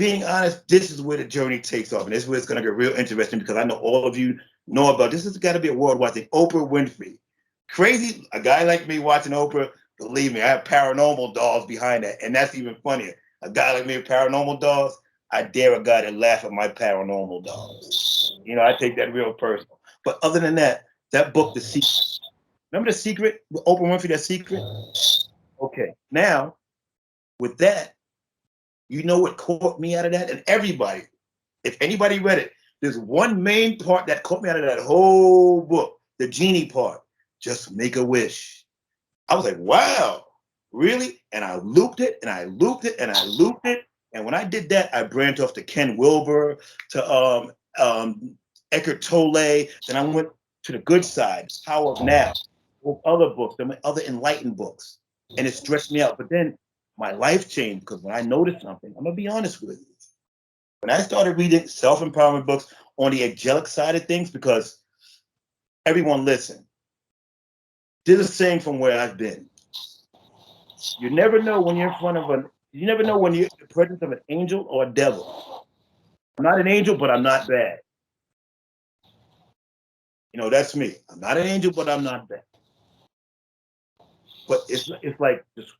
being honest, this is where the journey takes off. And this is where it's going to get real interesting because I know all of you know about this. Has got to be a worldwide thing. Oprah Winfrey. Crazy. A guy like me watching Oprah, believe me, I have paranormal dolls behind that. And that's even funnier. A guy like me with paranormal dolls, I dare a guy to laugh at my paranormal dolls. You know, I take that real personal. But other than that, that book, The Secret. Remember The Secret? With Oprah Winfrey, The Secret? Okay. Now, with that, you know what caught me out of that? And everybody, if anybody read it, there's one main part that caught me out of that whole book, the genie part. Just make a wish. I was like, wow, really? And I looped it and I looped it and I looped it. And when I did that, I branched off to Ken Wilber, to Eckhart Tolle. Then I went to the good side, Power of Now, other books, other enlightened books. And it stretched me out. But then my life changed because when I noticed something, I'm going to be honest with you. When I started reading self-empowerment books on the angelic side of things, because everyone listen, there's a saying from where I've been. You never know when you're in front of you never know when you're in the presence of an angel or a devil. I'm not an angel, but I'm not bad. You know, that's me. I'm not an angel, but I'm not bad. But it's like just,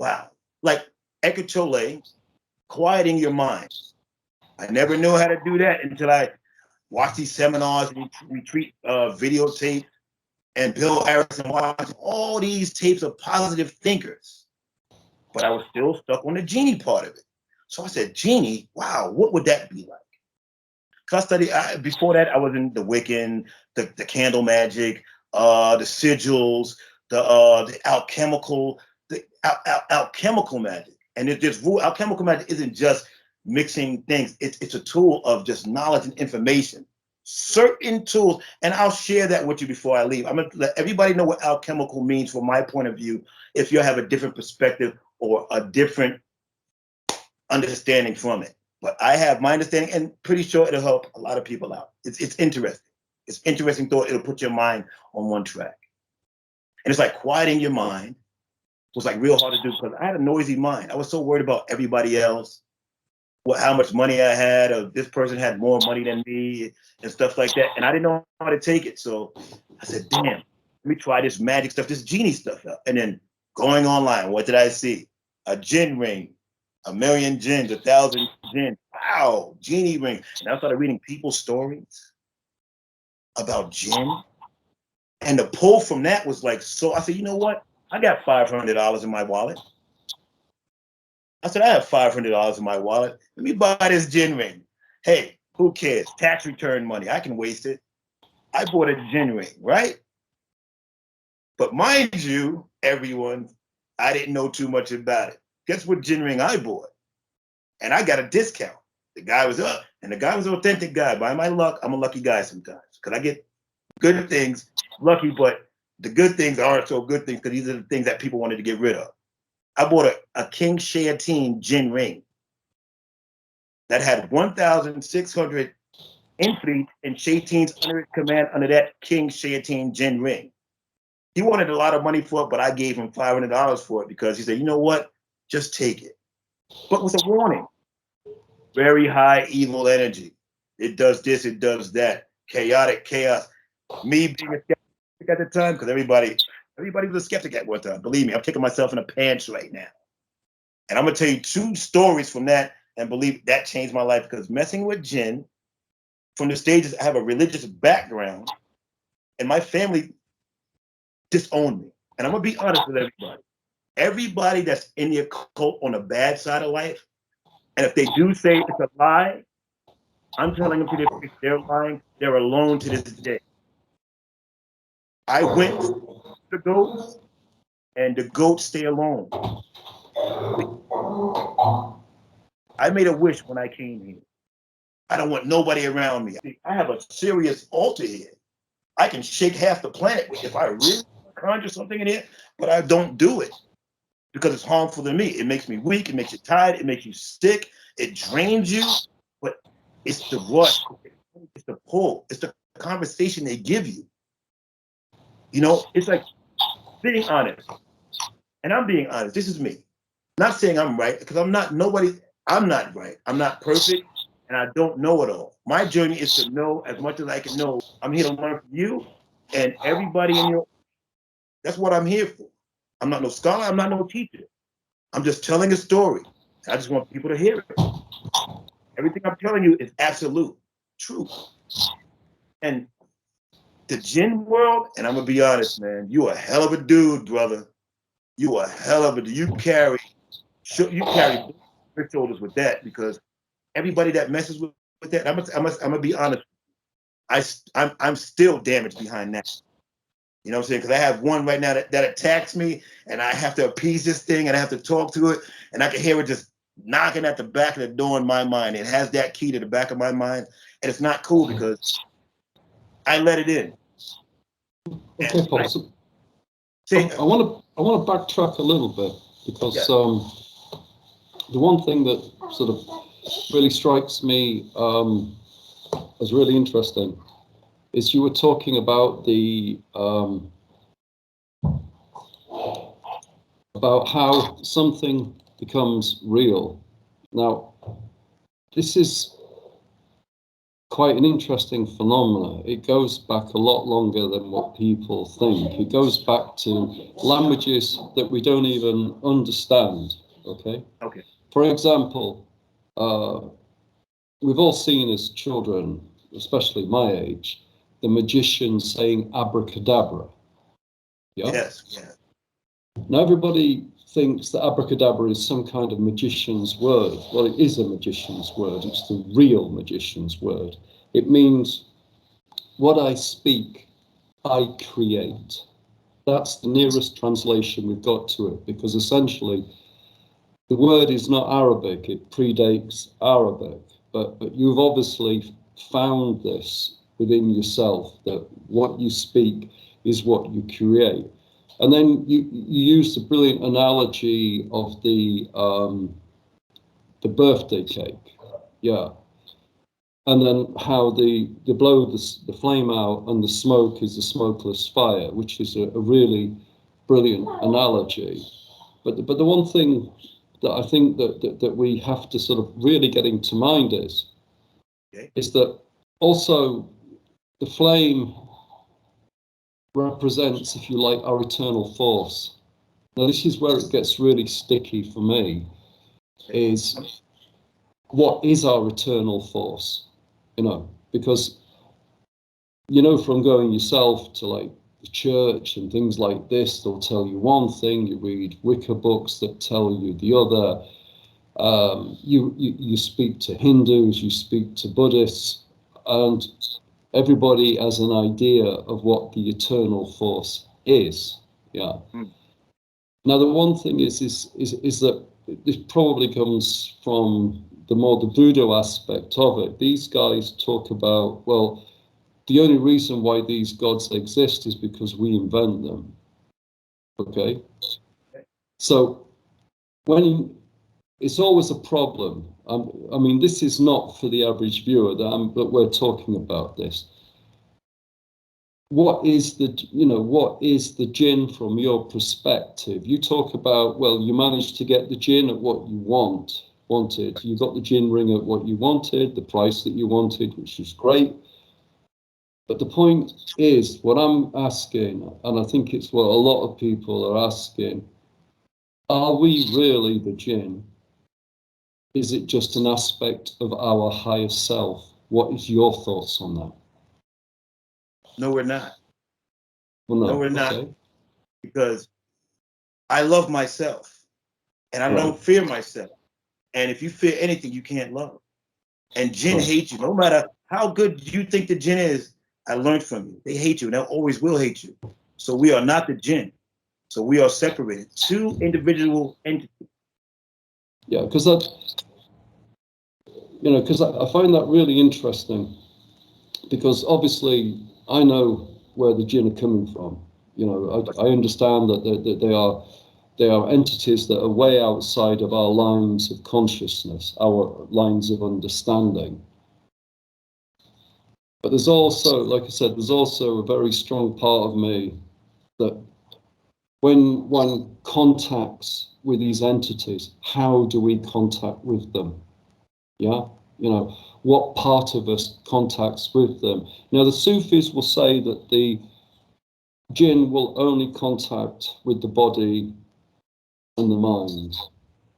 wow. Like Eckhart Tolle, quieting your mind. I never knew how to do that until I watched these seminars, retreat videotape, and Bill Harrison, watching all these tapes of positive thinkers. But I was still stuck on the genie part of it. So I said, genie, wow, what would that be like? Because I studied, before that, I was in the Wiccan, the candle magic, the sigils, the alchemical, alchemical magic. And alchemical magic isn't just mixing things. It's a tool of just knowledge and information. Certain tools, and I'll share that with you before I leave. I'm gonna let everybody know what alchemical means from my point of view, if you have a different perspective or a different understanding from it. But I have my understanding, and pretty sure it'll help a lot of people out. It's interesting. It's interesting thought. It'll put your mind on one track. And it's like quieting your mind was like real hard to do because I had a noisy mind. I was so worried about everybody else, how much money I had, or this person had more money than me, and stuff like that. And I didn't know how to take it. So I said, damn, let me try this magic stuff, this genie stuff out. And then going online, what did I see? A Djinn ring, 1,000,000 Djinns, 1,000 Djinns. Wow, genie ring. And I started reading people's stories about Djinn. And the pull from that was like, so I said, you know what? I got $500 in my wallet. I said, I have $500 in my wallet. Let me buy this Djinn ring. Hey, who cares? Tax return money. I can waste it. I bought a Djinn ring, right? But mind you, everyone, I didn't know too much about it. Guess what Djinn ring I bought? And I got a discount. The guy was up, and the guy was an authentic guy. By my luck, I'm a lucky guy sometimes because I get good things, lucky, but the good things aren't so good things because these are the things that people wanted to get rid of. I bought a King Shayatin Djinn ring that had 1,600 Ifrit and Shayatins under its command under that King Shayatin Djinn ring. He wanted a lot of money for it, but I gave him $500 for it because he said, you know what? Just take it. But with a warning. Very high evil energy. It does this, it does that. Chaotic chaos. Me being a skeptic at the time, because everybody was a skeptic at one time. Believe me, I'm kicking myself in the pants right now. And I'm going to tell you 2 stories from that, and believe that changed my life because messing with Djinn, from the stages, I have a religious background, and my family disowned me. And I'm going to be honest with everybody. Everybody that's in the occult on the bad side of life, and if they do say it's a lie, I'm telling them to their face, they're lying. They're alone to this day. I went to the goats, and the goats stay alone. I made a wish when I came here. I don't want nobody around me. I have a serious altar here. I can shake half the planet if I really conjure something in here, but I don't do it because it's harmful to me. It makes me weak. It makes you tired. It makes you sick. It drains you. But it's the rush. It's the pull. It's the conversation they give you. You know, it's like being honest. And I'm being honest. This is me. Not saying I'm right, because I'm not nobody. I'm not right. I'm not perfect, and I don't know it all. My journey is to know as much as I can know. I'm here to learn from you and everybody in your. That's what I'm here for. I'm not no scholar. I'm not no teacher. I'm just telling a story. I just want people to hear it. Everything I'm telling you is absolute truth. And the Djinn world, and I'm gonna be honest, man, you a hell of a dude, brother. You a hell of a dude. You carry your shoulders with that, because everybody that messes with that, I'm gonna be honest. I'm still damaged behind that. You know what I'm saying? Because I have one right now that attacks me, and I have to appease this thing, and I have to talk to it, and I can hear it just knocking at the back of the door in my mind. It has that key to the back of my mind, and it's not cool because I let it in. Okay, Paul. So See, I want to backtrack a little bit, because the one thing that sort of really strikes me as really interesting is you were talking about the about how something becomes real. Now, this is quite an interesting phenomenon. It goes back a lot longer than what people think. It goes back to languages that we don't even understand. Okay. Okay. For example, we've all seen as children, especially my age, the magician saying abracadabra. Yeah? Yes. Yeah. Now everybody thinks that abracadabra is some kind of magician's word. Well, it is a magician's word. It's the real magician's word. It means what I speak, I create. That's the nearest translation we've got to it, because essentially the word is not Arabic. It predates Arabic. But you've obviously found this within yourself, that what you speak is what you create. And then you used a brilliant analogy of the birthday cake, yeah. And then how they blow the flame out and the smoke is a smokeless fire, which is a really brilliant analogy. But the one thing that I think that we have to sort of really get into mind is that also the flame represents, if you like, our eternal force. Now, this is where it gets really sticky for me, is what is our eternal force? You know, because, you know, from going yourself to like the church and things like this, they'll tell you one thing, you read Wicca books that tell you the other. You speak to Hindus, you speak to Buddhists, and everybody has an idea of what the eternal force is. Yeah. Mm. Now, the one thing is that this probably comes from the more the voodoo aspect of it. These guys talk about, well, the only reason why these gods exist is because we invent them. Okay? So when it's always a problem. I mean, this is not for the average viewer that we're talking about this. What is the Djinn from your perspective? You talk about, well, you managed to get the Djinn at what you wanted. You got the Djinn ring at what you wanted, the price that you wanted, which is great. But the point is, what I'm asking, and I think it's what a lot of people are asking, are we really the Djinn? Is it just an aspect of our higher self? What is your thoughts on that? No, we're not. Well, No, we're not. okay. Because I love myself, and I don't fear myself. And if you fear anything, you can't love. And Djinn hates you. No matter how good you think the Djinn is, I learned from you. They hate you, and they always will hate you. So we are not the Djinn. So we are separated. Two individual entities. Yeah, because I find that really interesting. Because obviously, I know where the Djinn are coming from. You know, I understand that they are entities that are way outside of our lines of consciousness, our lines of understanding. But there's also, like I said, there's also a very strong part of me that when one contacts with these entities, how do we contact with them? Yeah, you know, what part of us contacts with them? Now, the Sufis will say that the Djinn will only contact with the body and the mind.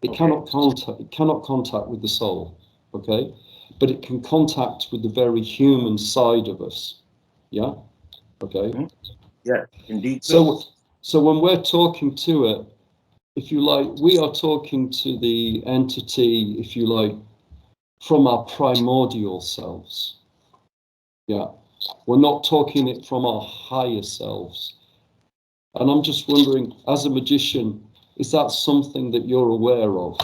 It cannot contact with the soul, okay? But it can contact with the very human side of us. Yeah? Okay. Mm-hmm. Yeah, indeed. So when we're talking to it, if you like, we are talking to the entity, if you like, from our primordial selves. Yeah. We're not talking it from our higher selves. And I'm just wondering, as a magician, is that something that you're aware of?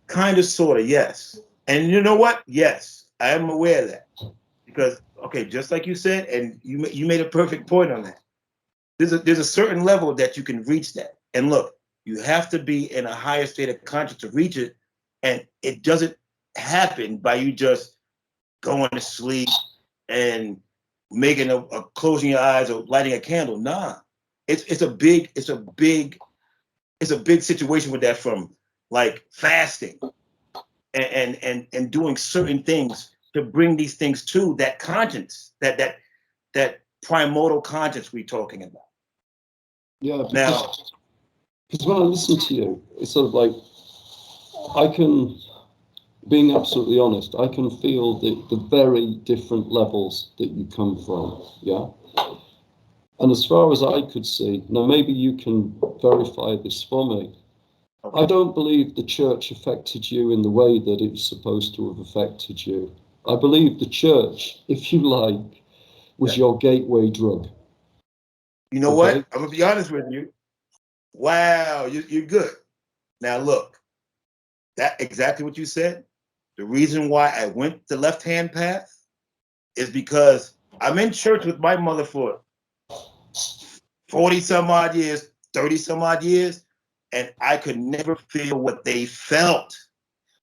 Kind of, sort of, yes. And you know what? Yes, I am aware of that. Because, okay, just like you said, and you made a perfect point on that. There's a certain level that you can reach that. And look, you have to be in a higher state of conscience to reach it. And it doesn't happen by you just going to sleep and making a closing your eyes or lighting a candle. Nah, it's a big situation with that, from like fasting and doing certain things to bring these things to that conscience, that primordial conscience we're talking about. Yeah, Now, because when I listen to you, it's sort of like I can, being absolutely honest, I can feel the very different levels that you come from. Yeah. And as far as I could see, now maybe you can verify this for me. okay. I don't believe the church affected you in the way that it's supposed to have affected you. I believe the church, if you like, was your gateway drug. You know Okay? what? I'm gonna be honest with you. Wow, you're good. Now look, that exactly what you said. The reason why I went the left-hand path is because I'm in church with my mother for 40 some odd years, 30 some odd years, and I could never feel what they felt,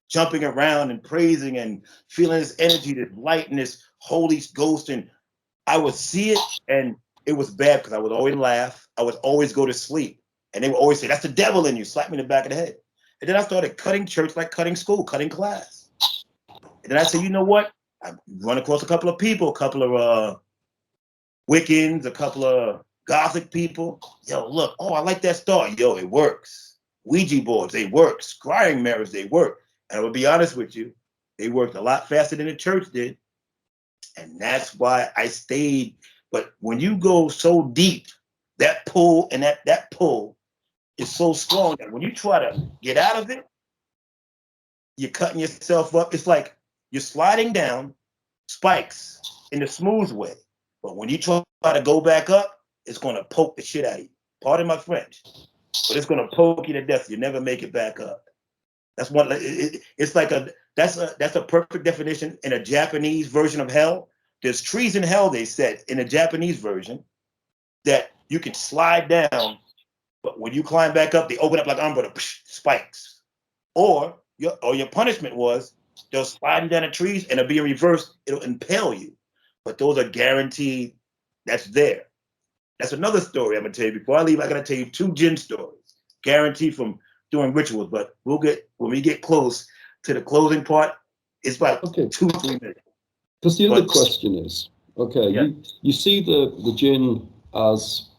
jumping around and praising and feeling this energy, this light and this Holy Ghost. And I would see it, and it was bad because I would always laugh. I would always go to sleep. And they would always say, "That's the devil in you," slap me in the back of the head. And then I started cutting church like cutting school, cutting class. And then I said, you know what? I run across a couple of people, a couple of Wiccans, a couple of Gothic people. Yo, look, oh, I like that star. Yo, it works. Ouija boards, they work. Scrying mirrors, they work. And I will be honest with you, they worked a lot faster than the church did. And that's why I stayed. But when you go so deep, that pull and that pull is so strong that when you try to get out of it, you're cutting yourself up. It's like you're sliding down spikes in the smooth way. But when you try to go back up, it's going to poke the shit out of you. Pardon my French, but it's going to poke you to death. You never make it back up. That's one. It's like that's a perfect definition in a Japanese version of hell. There's trees in hell, they said, in a Japanese version, that you can slide down, but when you climb back up, they open up like umbrella, spikes. Or your punishment was they'll slide down the trees and it'll be in reverse. It'll impale you. But those are guaranteed. That's there. That's another story I'm gonna tell you. Before I leave, I gotta tell you 2 Djinn stories, guaranteed from doing rituals. But when we get close to the closing part, it's about 2-3 minutes. Because the other question is, okay, yeah. you see the Djinn as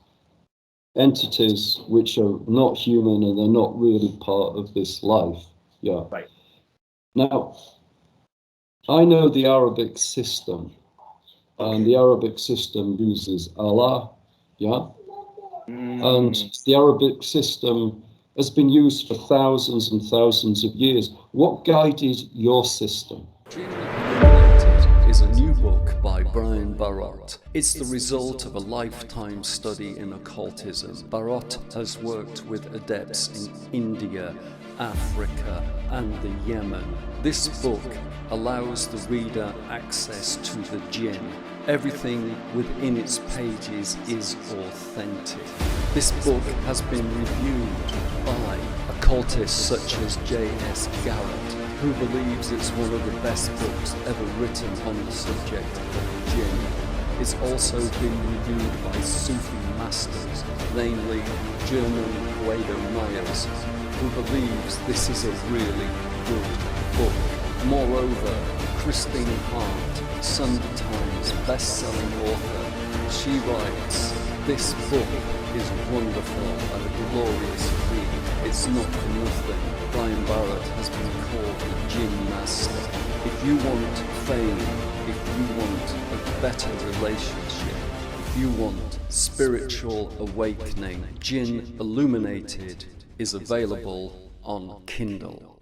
entities which are not human and they're not really part of this life. Yeah. Right. Now, I know the Arabic system, and the Arabic system uses Allah, yeah? And the Arabic system has been used for thousands and thousands of years. What guided your system? Is a new book by Brian Barot. It's the result of a lifetime study in occultism. Barot has worked with adepts in India, Africa, and the Yemen. This book allows the reader access to the Djinn. Everything within its pages is authentic. This book has been reviewed by occultists such as J.S. Garrett, who believes it's one of the best books ever written on the subject of the Djinn. It's also been reviewed by Sufi masters, namely German Guido Myers, who believes this is a really good book. Moreover, Christine Hart, Sunday Times best-selling author, she writes, "This book is wonderful and a glorious read. It's not for nothing. Brian Barrett has been called the Djinn master. If you want fame, if you want a better relationship, if you want spiritual awakening, Djinn Illuminated is available on Kindle."